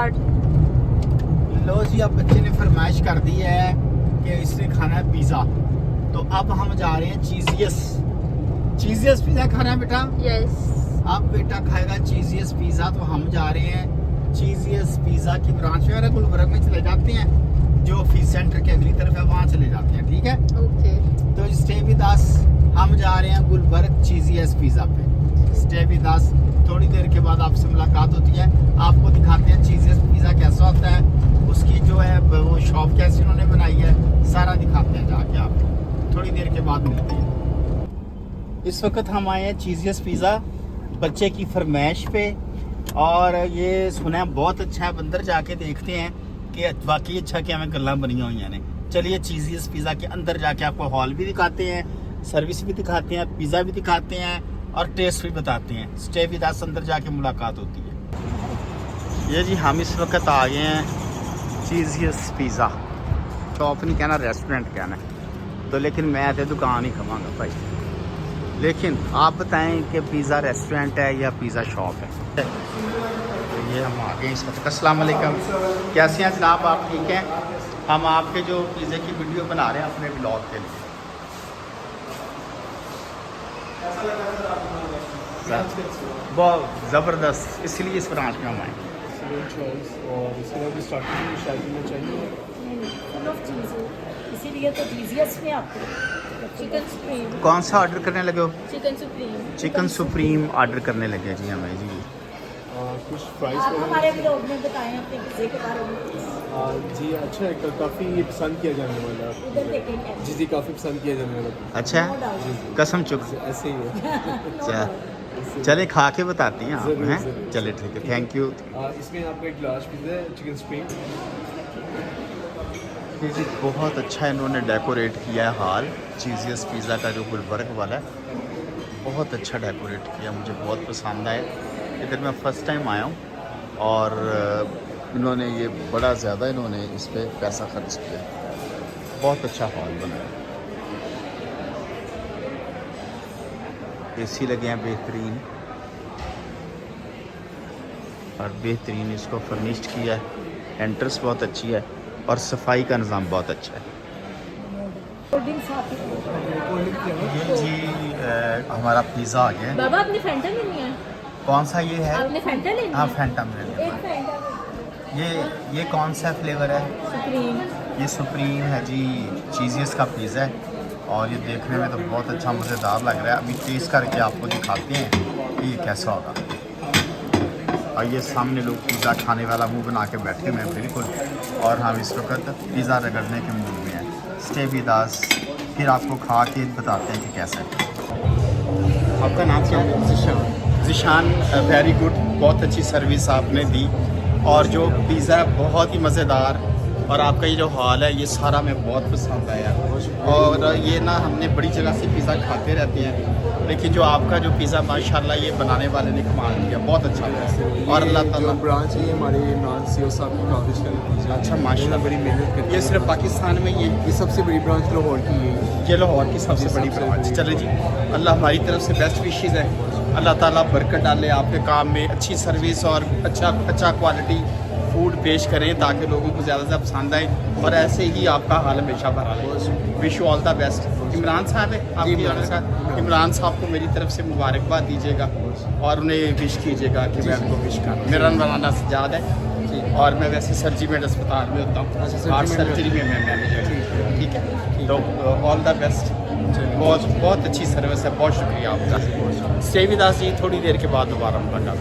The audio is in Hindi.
स्टार्ट। लो जी, अब बच्चे ने फरमाइश कर दी है कि इसने खाना है पिज़्ज़ा, तो अब हम जा रहे हैं चीज़ियस पिज़्ज़ा खाना है बेटा। यस। अब बेटा खाएगा चीज़ियस पिज़्ज़ा, तो हम जा रहे हैं चीज़ियस पिज़्ज़ा की ब्रांच वगैरह गुलबर्ग में चले जाते हैं, जो ऑफिस सेंटर के अगली तरफ है वहाँ चले जाते हैं, ठीक है। ओके। तो स्टे विद अस, हम जा रहे हैं गुलबर्ग चीज़ियस पिज़्ज़ा पे। स्टे विद अस, थोड़ी देर के बाद आपसे मुलाकात होती है, आपको दिखाते हैं चीज़ियस पिज़्ज़ा कैसा होता है, उसकी जो है वो शॉप कैसे उन्होंने बनाई है, सारा दिखाते हैं जाके आपको। थोड़ी देर के बाद मिलते हैं। इस वक्त हम आए हैं चीज़ियस पिज़्ज़ा बच्चे की फरमाइश पे, और ये सुना है बहुत अच्छा है। अंदर जाके देखते हैं कि वाकई अच्छा क्या हमें गल्ला बनिया हुई ने। चलिए चीज़ियस पिज़्ज़ा के अंदर जाके आपको हॉल भी दिखाते हैं, सर्विस भी दिखाते हैं, पिज़्ज़ा भी दिखाते हैं और टेस्ट भी बताते हैं। स्टे विद अस, अंदर जाके मुलाकात होती है। ये जी हम इस वक्त आ गए हैं चीज़ियस पिज़्ज़ा। शॉप नहीं कहना, रेस्टोरेंट कहना है तो, लेकिन मैं तो दुकान ही कहूँगा भाई। लेकिन आप बताएं कि पिज़्ज़ा रेस्टोरेंट है या पिज़्ज़ा शॉप है। तो ये हम आ गए इस वक्त। अस्सलाम वालेकुम, कैसे हैं जनाब आप, ठीक हैं? हम आपके जो पिज़्ज़े की वीडियो बना रहे हैं अपने ब्लॉग के लिए। बहुत ज़बरदस्त, इसलिए इस ब्रांच में हम आए। और इसके बाद स्टार्टिंग में शायद में चाहिए फुल ऑफ चीज़ है, इसीलिए तो चीज़ियस में आपको चिकन सुप्रीम। कौन सा ऑर्डर करने लगे हो? Chicken supreme. Chicken supreme order करने लगे जी हमें जी। कुछ प्राइस आप हमारे ब्लॉग में बताएं अपने पिज़्ज़े के बारे में। जी अच्छा है, काफ़ी पसंद किया जाने वाला उधर देखेंगे। जी काफ़ी पसंद किया जाने वाला अच्छा No है, doubt. कसम चुप। ऐसे ही है। No अच्छा, doubt. चले खा के बताती हैं आप ज़रूर, हैं। ज़रूर। चले ठीक है, थैंक यू। इसमें आपका एक लार्ज पिज़्ज़ा है, चिकन स्प्रिंग। ये जी बहुत अच्छा इन्होंने डेकोरेट किया है हॉल चीज़ियस पिज़्ज़ा का जो गुलबर्ग वाला है, बहुत अच्छा डेकोरेट किया, मुझे बहुत पसंद आया। इधर मैं फ़र्स्ट टाइम आया हूँ और इन्होंने ये बड़ा ज़्यादा इन्होंने इस पर पैसा खर्च किया, बहुत अच्छा हॉल बना है। एसी लगे हैं बेहतरीन, और बेहतरीन इसको फर्निश्ड किया है। एंट्रेंस बहुत अच्छी है और सफाई का निज़ाम बहुत अच्छा है। कोल्ड ड्रिंक्स आती ये जी हमारा पिज़्ज़ा आ गया है। बाबा अपनी फैंटा लेनी है? कौन सा ये है? आपने फैंटा लेनी हाँ है? फैंटा मिल है। एक फैंटा ये कौन सा फ्लेवर है? सुप्रीम। ये सुप्रीम है जी, चीज़ियस का पिज़्ज़ा है और ये देखने में तो बहुत अच्छा मज़ेदार लग रहा है। अभी टेस्ट करके आपको दिखाते हैं कि ये कैसा होगा। और ये सामने लोग पिज़्ज़ा खाने वाला मुंह बना के बैठे हुए हैं बिल्कुल, और हम इस वक्त पिज़्ज़ा रगड़ने के मूड में हैं। स्टे विद अस, फिर आपको खा के बताते हैं कि कैसा है। आपका नाम क्या है? ज़िशान। वेरी गुड, बहुत अच्छी सर्विस आपने दी, और जो पिज़्ज़ा है बहुत ही मज़ेदार, और आपका ये जो हॉल है ये सारा मैं बहुत पसंद आया। और ये ना हमने बड़ी जगह से पिज़्ज़ा खाते रहते हैं, लेकिन जो आपका जो पिज़्ज़ा माशाल्लाह ये बनाने वाले ने कमाल किया, बहुत अच्छा है। और अल्लाह ताला ब्रांच है हमारे नान सीओ साहब की काफ़ी चलती है। अच्छा माशाल्लाह, बड़ी मेहनत करती ये सिर्फ पाकिस्तान में ये सबसे बड़ी ब्रांच लाहौर की है। ये लाहौर की सबसे बड़ी ब्रांच। चले जी, अल्लाह हमारी तरफ से बेस्ट विशेज़ है। अल्लाह ताला बरकत डाले आपके काम में, अच्छी सर्विस और अच्छा क्वालिटी फूड पेश करें ताकि लोगों को ज़्यादा से ज़्यादा पसंद आए, और ऐसे ही आपका हाल हमेशा भरा रहे। Wish you all the best. Imran साहब है आपकी जाने का, इमरान साहब को मेरी तरफ से मुबारकबाद दीजिएगा और उन्हें विश कीजिएगा कि मैं उनको विश करूँ। मेरा नाम सजाद है और मैं वैसे सर्जीमेंट अस्पताल में होता हूँ, हार्ट सर्जरी में मैं मैनेजर। ठीक है, तो ऑल द बेस्ट। बहुत अच्छी सर्विस है, बहुत शुक्रिया आपका। स्टे विद अस जी, थोड़ी देर के बाद दोबारा मुलाकात।